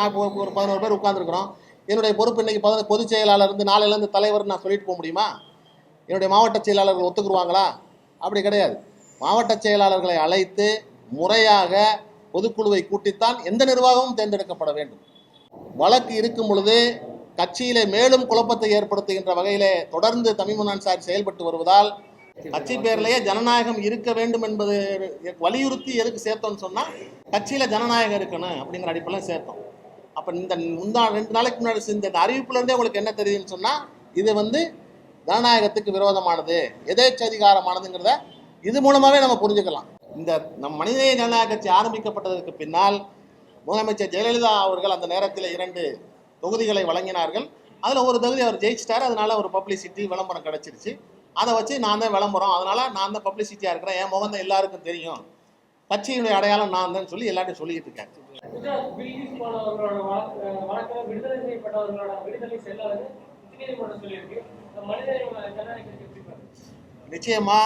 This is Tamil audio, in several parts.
நான் இப்போ ஒரு 11 பேர் உட்காந்துருக்குறோம். என்னுடைய பொறுப்பு இன்னைக்கு பொதுச் செயலாளர் இருந்து நாளையிலேருந்து தலைவர் நான் சொல்லிட்டு போக முடியுமா? என்னுடைய மாவட்ட செயலாளர்கள் ஒத்துக்குருவாங்களா? அப்படி கிடையாது. மாவட்ட செயலாளர்களை அழைத்து முறையாக பொதுக்குழுவை கூட்டித்தான் எந்த நிர்வாகமும் தேர்ந்தெடுக்கப்பட வேண்டும். வழக்கு இருக்கும் பொழுது கட்சியிலே மேலும் குழப்பத்தை ஏற்படுத்துகின்ற வகையிலே தொடர்ந்து தமிமுன் அன்சாரி செயல்பட்டு வருவதால் கட்சி பேரிலேயே ஜனநாயகம் இருக்க வேண்டும் என்பது வலியுறுத்தி எதுக்கு சேர்த்தோம்னு சொன்னா, கட்சியில ஜனநாயகம் இருக்கணும் அப்படிங்கிற அடிப்படையில் சேர்த்தோம். அப்ப இந்த 2 நாளைக்கு முன்னாடி இந்த அறிவிப்புல இருந்தே உங்களுக்கு என்ன தெரியுதுன்னு சொன்னா, இது ஜனநாயகத்துக்கு விரோதமானது, எதேச்சதிகாரமானதுங்கிறத இது மூலமாவே நம்ம புரிஞ்சுக்கலாம். இந்த நம் மனிதநேய ஜனநாயக கட்சி ஆரம்பிக்கப்பட்டதற்கு பின்னால் முதலமைச்சர் ஜெயலலிதா அவர்கள் அந்த நேரத்தில் 2 தொகுதிகளை வழங்கினார்கள். அதில் ஒரு தொகுதி அவர் ஜெயிச்சிட்டார். அதனால ஒரு பப்ளிசிட்டி விளம்பரம் கிடைச்சிருச்சு. அதை வச்சு நான் தான் விளம்பரம், அதனால நான் தான் பப்ளிசிட்டியாக இருக்கிறேன், என் முகம் தான் எல்லாருக்கும் தெரியும், கட்சியினுடைய அடையாளம் நான் தான் சொல்லி எல்லாத்தையும் சொல்லிட்டு இருக்காங்க. நிச்சயமா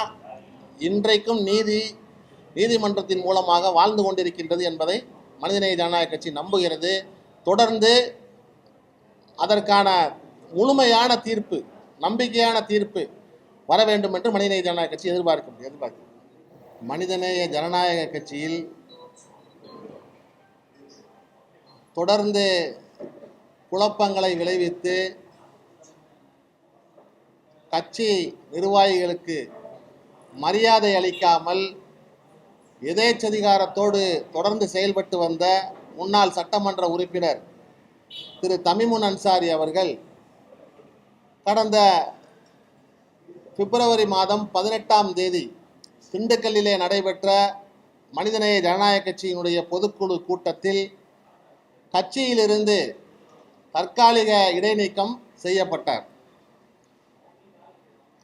இன்றைக்கும் நீதிமன்றத்தின் மூலமாக வாழ்ந்து கொண்டிருக்கின்றது என்பதை மனிதநேய ஜனநாயக கட்சி நம்புகிறது. தொடர்ந்து அதற்கான முழுமையான தீர்ப்பு, நம்பிக்கையான தீர்ப்பு வர வேண்டும் என்று மனிதநேய ஜனநாயக கட்சி எதிர்பார்க்கும். மனிதநேய ஜனநாயக கட்சியில் தொடர்ந்து குழப்பங்களை விளைவித்து கட்சி நிர்வாகிகளுக்கு மரியாதை அளிக்காமல் எதேச்சதிகாரத்தோடு தொடர்ந்து செயல்பட்டு வந்த முன்னாள் சட்டமன்ற உறுப்பினர் திரு தமிமுன் அன்சாரி அவர்கள் கடந்த பிப்ரவரி மாதம் 18ஆம் தேதி திண்டுக்கல்லிலே நடைபெற்ற மனிதநேய ஜனநாயக கட்சியினுடைய பொதுக்குழு கூட்டத்தில் கட்சியிலிருந்து தற்காலிக இடைநீக்கம் செய்யப்பட்டார்.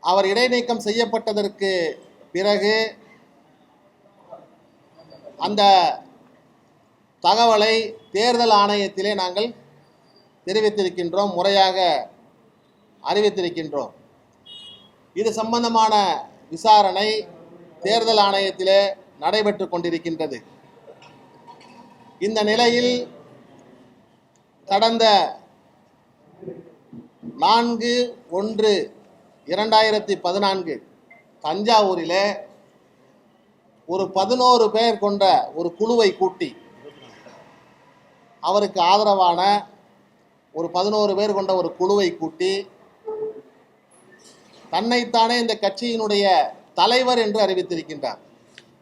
அவர் இடைநீக்கம் செய்யப்பட்டதற்கு பிறகு அந்த தகவலை தேர்தல் ஆணையத்திலே நாங்கள் தெரிவித்திருக்கின்றோம், முறையாக அறிவித்திருக்கின்றோம். இது சம்பந்தமான விசாரணை தேர்தல் ஆணையத்திலே நடைபெற்று கொண்டிருக்கின்றது. இந்த நிலையில் கடந்த 4/1/2014 தஞ்சாவூரிலே ஒரு 11 பேர் கொண்ட ஒரு குழுவை கூட்டி, அவருக்கு ஆதரவான ஒரு 11 பேர் கொண்ட ஒரு குழுவை கூட்டி தன்னைத்தானே இந்த கட்சியினுடைய தலைவர் என்று அறிவித்திருக்கின்றார்.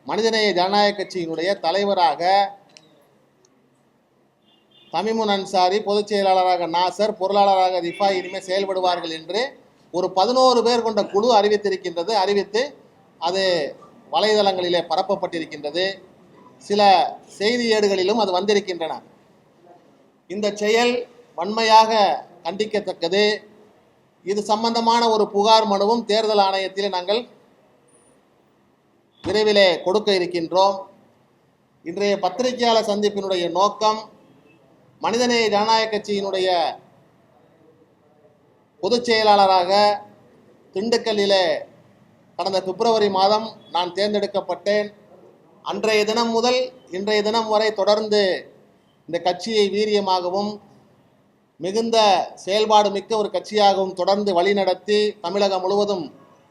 மனிதநேய ஜனநாயக கட்சியினுடைய தலைவராக தமிமுன் அன்சாரி, பொதுச் செயலாளராக நாசர், பொருளாளராக ரிஃபா இனிமேல் செயல்படுவார்கள் என்று ஒரு 11 பேர் கொண்ட குழு அறிவித்திருக்கின்றது. அறிவித்து அது வலைதளங்களிலே பரப்பப்பட்டிருக்கின்றது. சில செய்தி ஏடுகளிலும் அது வந்திருக்கின்றன. இந்த செயல் வன்மையாக கண்டிக்கத்தக்கது. இது சம்பந்தமான ஒரு புகார் மனுவும் தேர்தல் ஆணையத்தில் நாங்கள் விரைவிலே கொடுக்க இருக்கின்றோம். இன்றைய பத்திரிகையாளர் சந்திப்பினுடைய நோக்கம் மனிதநேய ஜனநாயக கட்சியினுடைய பொதுச் செயலாளராக திண்டுக்கல்லிலே கடந்த பிப்ரவரி மாதம் நான் தேர்ந்தெடுக்கப்பட்டேன். அன்றைய தினம் முதல் இன்றைய தினம் வரை தொடர்ந்து இந்த கட்சியை வீரியமாகவும் மிகுந்த செயல்பாடு மிக்க ஒரு கட்சியாகவும் தொடர்ந்து வழிநடத்தி தமிழகம் முழுவதும்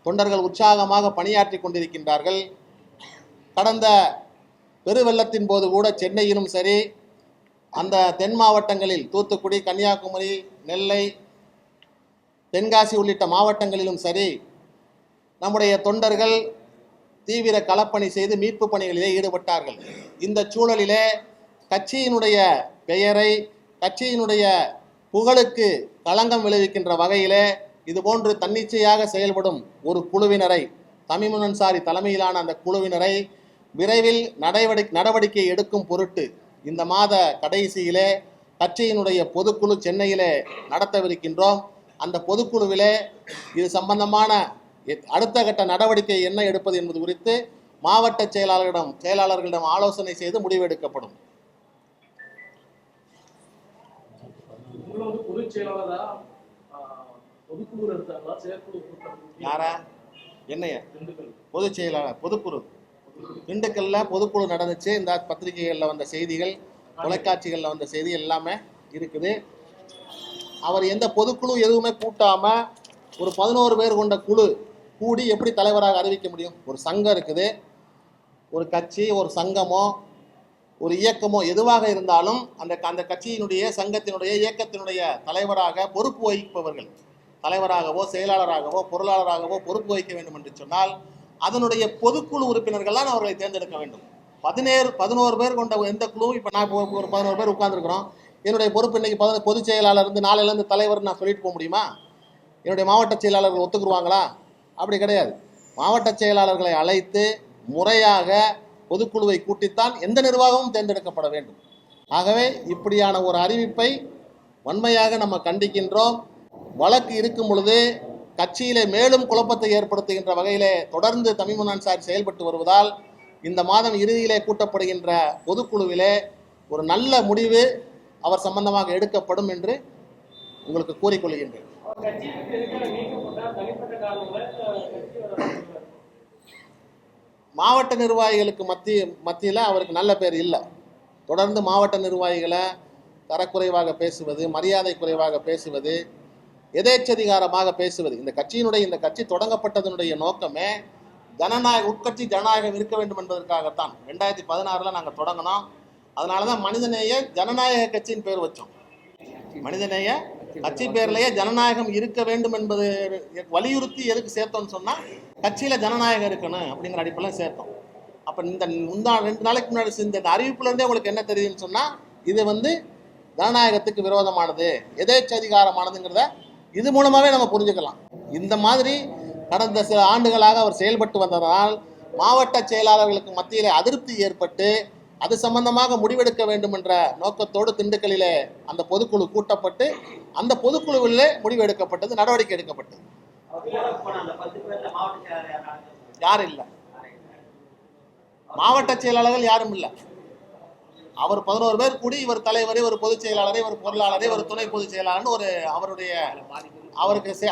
தொண்டர்கள் உற்சாகமாக பணியாற்றி கொண்டிருக்கின்றார்கள். கடந்த பெருவெள்ளத்தின் போது கூட சென்னையிலும் சரி, அந்த தென் மாவட்டங்களில் தூத்துக்குடி, கன்னியாகுமரி, நெல்லை, தென்காசி உள்ளிட்ட மாவட்டங்களிலும் சரி, நம்முடைய தொண்டர்கள் தீவிர களப்பணி செய்து மீட்பு பணிகளிலே ஈடுபட்டார்கள். இந்த சூழலிலே கட்சியினுடைய பெயரை, கட்சியினுடைய புகழுக்கு களங்கம் விளைவிக்கின்ற வகையிலே இதுபோன்று தன்னிச்சையாக செயல்படும் ஒரு குழுவினரை, தமிமுன் அன்சாரி தலைமையிலான அந்த குழுவினரை விரைவில் நடவடிக்கை எடுக்கும் பொருட்டு இந்த மாத கடைசியிலே கட்சியினுடைய பொதுக்குழு சென்னையிலே நடத்தவிருக்கின்றோம். அந்த பொதுக்குழுவிலே இது சம்பந்தமான அடுத்த கட்ட நடவடிக்கை என்ன எடுப்பது என்பது குறித்து மாவட்ட செயலாளர்களிடம் ஆலோசனை செய்து முடிவெடுக்கப்படும். யாரா என்னைய பொதுச் செயலாளர் பொதுக்குழு திண்டுக்கல்ல பொதுக்குழு நடந்துச்சு. இந்த பத்திரிகைகளில் வந்த செய்திகள் தொலைக்காட்சிகளில் வந்த செய்தி எல்லாமே இருக்குது. அவர் எந்த பொதுக்குழு எதுவுமே கூட்டாம ஒரு 11 பேர் கொண்ட குழு கூடி எப்படி தலைவராக அறிவிக்க முடியும்? ஒரு சங்கம் இருக்குது, ஒரு கட்சி, ஒரு சங்கமோ ஒரு இயக்கமோ எதுவாக இருந்தாலும் அந்த கட்சியினுடைய சங்கத்தினுடைய இயக்கத்தினுடைய தலைவராக பொறுப்பு வகிப்பவர்கள், தலைவராகவோ செயலாளராகவோ பொருளாளராகவோ பொறுப்பு வகிக்க வேண்டும் என்று சொன்னால் அதனுடைய பொதுக்குழு உறுப்பினர்கள் தான் அவர்களை தேர்ந்தெடுக்க வேண்டும். 11 பேர் கொண்ட எந்த குழு, இப்போ நான் ஒரு 11 பேர் உட்கார்ந்துருக்கிறோம், என்னுடைய பொறுப்பு இன்னைக்கு பொதுச் செயலாளர் இருந்து நாளையிலேருந்து தலைவர் நான் சொல்லிட்டு போக முடியுமா? என்னுடைய மாவட்ட செயலாளர்கள் ஒத்துக்குருவாங்களா? அப்படி கிடையாது. மாவட்ட செயலாளர்களை அழைத்து முறையாக பொதுக்குழுவை கூட்டித்தான் எந்த நிர்வாகமும் தேர்ந்தெடுக்கப்பட வேண்டும். ஆகவே இப்படியான ஒரு அறிவிப்பை வன்மையாக நம்ம கண்டிக்கின்றோம். வழக்கு இருக்கும் பொழுது கட்சியிலே மேலும் குழப்பத்தை ஏற்படுத்துகின்ற வகையிலே தொடர்ந்து தமீமுன் அன்சாரி செயல்பட்டு வருவதால் இந்த மாதம் இறுதியிலே கூட்டப்படுகின்ற பொதுக்குழுவிலே ஒரு நல்ல முடிவு அவர் சம்பந்தமாக எடுக்கப்படும் என்று உங்களுக்கு கூறிக்கொள்கின்றேன். மாவட்ட நிர்வாகிகளுக்கு மத்தியில் அவருக்கு நல்ல பேர் இல்லை. தொடர்ந்து மாவட்ட நிர்வாகிகளை தரக்குறைவாக பேசுவது, மரியாதை குறைவாக பேசுவது, எதேச்சதிகாரமாக பேசுவது. இந்த கட்சி தொடங்கப்பட்டதனுடைய நோக்கமே உட்கட்சி ஜனநாயகம் இருக்க வேண்டும் என்பதற்காகத்தான். 2016 நாங்கள் தொடங்கினோம். அதனால தான் மனிதநேய ஜனநாயக கட்சியின் பேர் வச்சோம். மனிதநேய கட்சி பேர்லேயே ஜனநாயகம் இருக்க வேண்டும் என்பது வலியுறுத்தி எதுக்கு சேர்த்தோம்னு சொன்னால் கட்சியில் ஜனநாயகம் இருக்கணும் அப்படிங்கிற அடிப்படையில் சேர்த்தோம். அப்போ இந்த 2 நாளைக்கு முன்னாடி இந்த அறிவிப்புலேருந்தே உங்களுக்கு என்ன தெரியுதுன்னு சொன்னால் இது ஜனநாயகத்துக்கு விரோதமானது, எதேச்சதிகாரமானதுங்கிறத இது மூலமாகவே நம்ம புரிஞ்சுக்கலாம். இந்த மாதிரி கடந்த சில ஆண்டுகளாக அவர் செயல்பட்டு வந்ததனால் மாவட்ட செயலாளர்களுக்கு மத்தியிலே அதிருப்தி ஏற்பட்டு அது சம்பந்தமாக முடிவெடுக்க வேண்டும் என்ற நோக்கத்தோடு திண்டுக்கல்லிலே அந்த பொதுக்குழு கூட்டப்பட்டு அந்த பொதுக்குழுவிலே முடிவெடுக்கப்பட்டது, நடவடிக்கை எடுக்கப்பட்டது. யாரும் இல்லை, மாவட்ட செயலாளர்கள் யாரும் இல்லை. அவர் 11 பேர் கூடி இவர் தலைவரை, ஒரு பொதுச் செயலாளரை, ஒரு பொருளாளரை, ஒரு துணை பொதுச் செயலாளர்னு ஒரு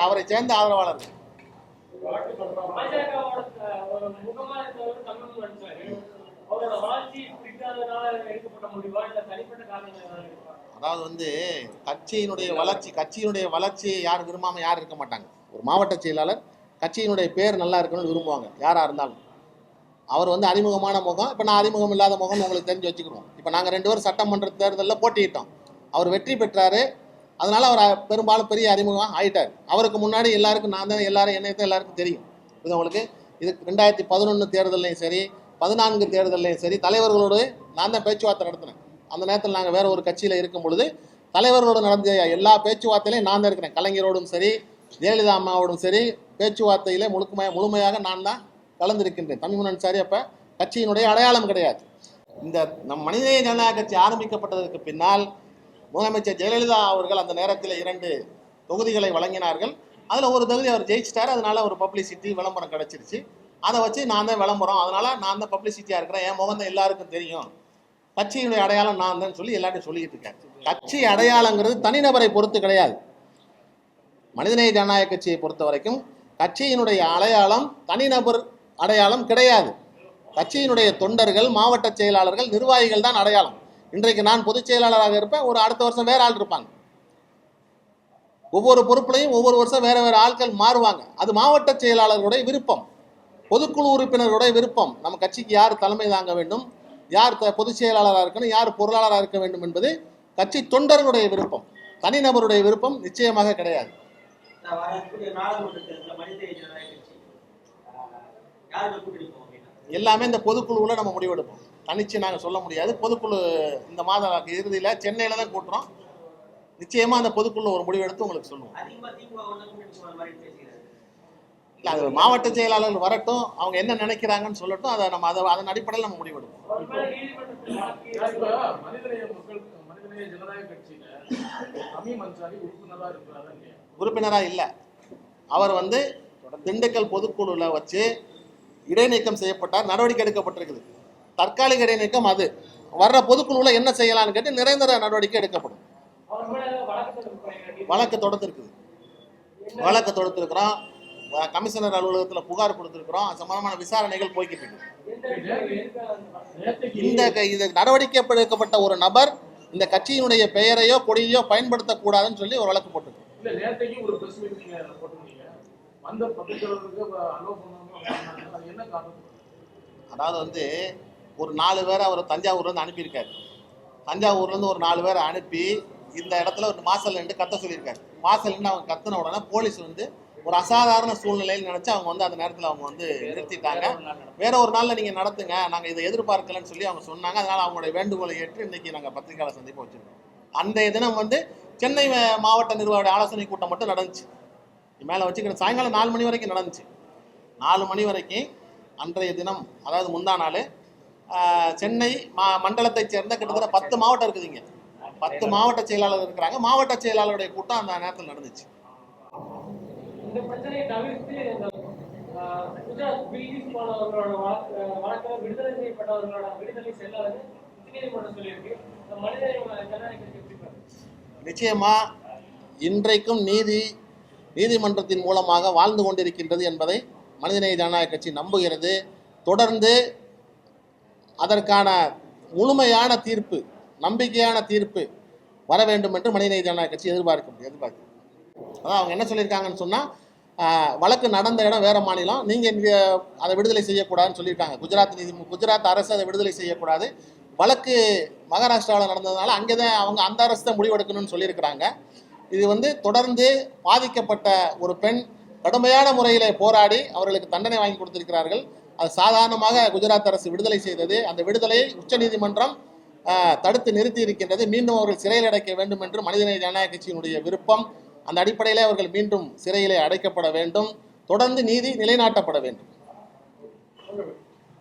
அவரை சேர்ந்த ஆதரவாளர்கள். அதாவது கட்சியினுடைய வளர்ச்சி யார் விரும்பாம யாரும் இருக்க மாட்டாங்க. ஒரு மாவட்ட செயலாளர் கட்சியினுடைய பேர் நல்லா இருக்கணும்னு விரும்புவாங்க யாரா இருந்தாலும். அவர் அறிமுகமான முகம். இப்போ நான் அறிமுகம் இல்லாத முகம் உங்களுக்கு தெரிஞ்சு வச்சுக்கிறோம். இப்போ நாங்கள் 2 பேரும் சட்டமன்ற தேர்தலில் போட்டியிட்டோம். அவர் வெற்றி பெற்றாரு. அதனால அவர் பெரும்பாலும் பெரிய அறிமுகம் ஆயிட்டார். அவருக்கு முன்னாடி எல்லாருக்கும் நான் தான், என்னையத்தான் எல்லாருக்கும் தெரியும். இது உங்களுக்கு 2011 தேர்தலையும் சரி, 14 தேர்தலையும் சரி, தலைவர்களோடு நான் தான் பேச்சுவார்த்தை நடத்தினேன். அந்த நேரத்தில் நாங்கள் வேற ஒரு கட்சியில் இருக்கும் பொழுது தலைவர்களோடு நடந்த எல்லா பேச்சுவார்த்தையிலையும் நான் தான் இருக்கிறேன். கலைஞரோடும் சரி, ஜெயலலிதா அம்மாவோடும் சரி, பேச்சுவார்த்தையிலே முழுமையாக நான் தான் கலந்திருக்கின்றேன். தமீமுன் அன்சாரி அப்போ கட்சியினுடைய அடையாளம் கிடையாது. இந்த மனிதநேய ஜனநாயக கட்சி ஆரம்பிக்கப்பட்டதற்கு பின்னால் முதலமைச்சர் ஜெயலலிதா அவர்கள் அந்த நேரத்தில் 2 தொகுதிகளை வழங்கினார்கள். அதில் ஒரு தொகுதி அவர் ஜெயிச்சிட்டார். அதனால ஒரு பப்ளிசிட்டி விளம்பரம் கிடைச்சிருச்சு. அதை வச்சு நான் தான் விளம்பரம், அதனால நான் தான் பப்ளிசிட்டியாக இருக்கிறேன், என் முகம் தான் எல்லாருக்கும் தெரியும், கட்சியினுடைய அடையாளம் நான் தான் சொல்லி எல்லாத்தையும் சொல்லிக்கிட்டு இருக்கேன். கட்சி அடையாளங்கிறது தனிநபரை பொறுத்து கிடையாது. மனிதநேய ஜனநாயக கட்சியை பொறுத்த வரைக்கும் கட்சியினுடைய அடையாளம் தனிநபர் அடையாளம் கிடையாது. கட்சியினுடைய தொண்டர்கள், மாவட்ட செயலாளர்கள், நிர்வாகிகள் தான் அடையாளம். இன்றைக்கு நான் பொதுச் செயலாளராக இருப்பேன், அடுத்த வருஷம் வேற ஆள் இருப்பாங்க. ஒவ்வொரு பொறுப்புலையும் ஒவ்வொரு வருஷம் வேற வேற ஆட்கள் மாறுவாங்க. அது மாவட்ட செயலாளர்களுடைய விருப்பம், பொதுக்குழு உறுப்பினர்களுடைய விருப்பம். நம்ம கட்சிக்கு யார் தலைமை தாங்க வேண்டும், யார் பொதுச் செயலாளராக இருக்கணும், யார் பொருளாளராக இருக்க வேண்டும் என்பது கட்சி தொண்டர்களுடைய விருப்பம், தனிநபருடைய விருப்பம் நிச்சயமாக கிடையாது. எல்லாமே இந்த பொதுக்குழுவில் நம்ம முடிவெடுப்போம். தனிச்சு நாங்கள் சொல்ல முடியாது. பொதுக்குழு இந்த மாத இறுதியில் சென்னையில் தான் கூட்டுறோம். நிச்சயமாக அந்த பொதுக்குழு ஒரு முடிவெடுத்து உங்களுக்கு சொல்லுவோம். இல்லை, அது மாவட்ட செயலாளர்கள் வரட்டும், அவங்க என்ன நினைக்கிறாங்கன்னு சொல்லட்டும். அதை நம்ம அதன் அடிப்படையில் நம்ம முடிவெடுப்போம். உறுப்பினராக இல்லை, அவர் திண்டுக்கல் பொதுக்குழுவில் வச்சு இடைநீக்கம் செய்யப்பட்டார், நடவடிக்கை எடுக்கப்பட்டிருக்குது. தற்காலிக இடைநீக்கம். அது வர்ற பொதுக்குழுவில் என்ன செய்யலாம்னு கேட்டு நிரந்தர நடவடிக்கை எடுக்கப்படும். வழக்கு தொடுத்திருக்குது, வழக்கு தொடுத்திருக்கிறோம். கமிஷனர் அலுவலகத்தில் புகார் கொடுத்துருக்குறோம். அது சம்பந்தமான விசாரணைகள் போய்கிட்டு இருக்கு. இந்த நடவடிக்கை எடுக்கப்பட்ட ஒரு நபர் இந்த கட்சியினுடைய பெயரையோ கொடியோ பயன்படுத்தக்கூடாதுன்னு சொல்லி ஒரு வழக்கு போட்டு. அதாவது வந்து ஒரு 4 பேரை அவர் தஞ்சாவூர்லேருந்து அனுப்பியிருக்காரு. தஞ்சாவூர்லேருந்து ஒரு 4 பேரை அனுப்பி இந்த இடத்துல ஒரு மாசல் நின்று கத்த சொல்லியிருக்காரு. மாசல் நின்று அவங்க கத்தின உடனே போலீஸ் வந்து ஒரு அசாதாரண சூழ்நிலையில் நினச்சி அவங்க வந்து அந்த நேரத்தில் அவங்க வந்து நிறுத்திட்டாங்க. வேற ஒரு நாளில் நீங்கள் நடத்துங்க, நாங்கள் இதை எதிர்பார்க்கலன்னு சொல்லி அவங்க சொன்னாங்க. அதனால் அவங்களுடைய வேண்டுகோளை ஏற்று இன்றைக்கி நாங்கள் பத்திரிகையாளர் சந்திப்பு வச்சுருக்கோம். அன்றைய தினம் வந்து சென்னை மாவட்ட நிர்வாக ஆலோசனை கூட்டம் மட்டும் நடந்துச்சு. மேலே வச்சுக்கிற சாயங்காலம் 4 மணி வரைக்கும் நடந்துச்சு. 4 மணி வரைக்கும் அன்றைய தினம், அதாவது முந்தா நாள், சென்னை மண்டலத்தைச் சேர்ந்த கிட்டத்தட்ட 10 மாவட்டம் இருக்குதுங்க. 10 மாவட்ட செயலாளர் இருக்கிறாங்க. மாவட்ட செயலாளருடைய கூட்டம் அந்த நேரத்தில் நடந்துச்சு. இந்த பிரச்சனையை தவிர்த்து குஜராத் பில்கிஸ் போனவர்களோட வழக்கில் விடுதலை செய்யப்பட்டவர்களோட விடுதலை செல்லாது உச்சநீதிமன்றம் சொல்லியிருக்கு. நிச்சயமா இன்றைக்கும் நீதிமன்றத்தின் மூலமாக வாழ்ந்து கொண்டிருக்கின்றது என்பதை மனிதநேய ஜனநாயக கட்சி நம்புகிறது. தொடர்ந்து அதற்கான முழுமையான தீர்ப்பு, நம்பிக்கையான தீர்ப்பு வர வேண்டும் என்று மனிதநேய ஜனநாயக கட்சி எதிர்பார்க்க. அதான் அவங்க என்ன சொல்லியிருக்காங்கன்னு சொன்னால், வழக்கு நடந்த இடம் வேறு மாநிலம், நீங்கள் அதை விடுதலை செய்யக்கூடாதுன்னு சொல்லியிருக்காங்க. குஜராத் அரசு அதை விடுதலை செய்யக்கூடாது. வழக்கு மகாராஷ்டிராவில் நடந்ததுனால அங்கே தான் அவங்க அந்த அரசு தான் முடிவெடுக்கணும்னு சொல்லியிருக்கிறாங்க. இது வந்து தொடர்ந்து பாதிக்கப்பட்ட ஒரு பெண் கடுமையான முறையில் போராடி அவர்களுக்கு தண்டனை வாங்கி கொடுத்திருக்கிறார்கள். அது சாதாரணமாக குஜராத் அரசு விடுதலை செய்தது. அந்த விடுதலையை உச்சநீதிமன்றம் தடுத்து நிறுத்தி இருக்கின்றது. மீண்டும் அவர்கள் சிறையில் அடைக்க வேண்டும் என்று மனிதநேய ஜனநாயக கட்சியினுடைய விருப்பம். அந்த அடிப்படையிலே அவர்கள் மீண்டும் சிறையிலே அடைக்கப்பட வேண்டும். தொடர்ந்து நீதி நிலைநாட்டப்பட வேண்டும்.